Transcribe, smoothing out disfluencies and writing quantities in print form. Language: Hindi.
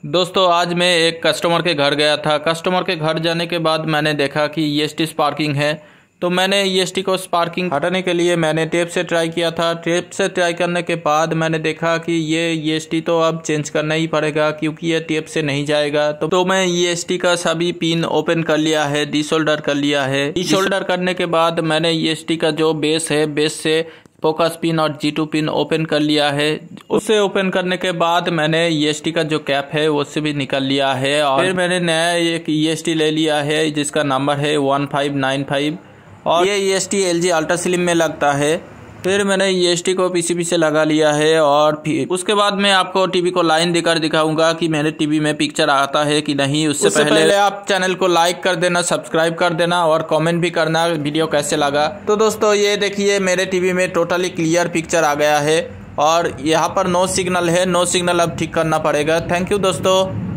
दोस्तों आज मैं एक कस्टमर के घर गया था। कस्टमर के घर जाने के बाद मैंने देखा कि EST स्पार्किंग है, तो मैंने EST को स्पार्किंग हटाने के लिए मैंने टेप से ट्राई किया था। टेप से ट्राई करने के बाद मैंने देखा कि ये EST तो अब चेंज करना ही पड़ेगा क्योंकि ये टेप से नहीं जाएगा। तो मैं EST का सभी पिन ओपन कर लिया है, डिसोल्डर कर लिया है। डिसोल्डर करने के बाद मैंने EST का जो बेस है, बेस से फोकस पिन और G2 पिन ओपन कर लिया है। उससे ओपन करने के बाद मैंने EST का जो कैप है उससे भी निकाल लिया है और फिर मैंने नया एक EST ले लिया है जिसका नंबर है 1595 और ये EST LG अल्ट्रा स्लिम में लगता है। फिर मैंने EST को PCB से लगा लिया है और फिर उसके बाद मैं आपको टीवी को लाइन देकर दिखाऊंगा कि मेरे टीवी में पिक्चर आता है कि नहीं। उससे पहले आप चैनल को लाइक कर देना, सब्सक्राइब कर देना और कमेंट भी करना वीडियो कैसे लगा। तो दोस्तों ये देखिए मेरे टीवी में टोटली क्लियर पिक्चर आ गया है और यहाँ पर नो सिग्नल है। नो सिग्नल अब ठीक करना पड़ेगा। थैंक यू दोस्तों।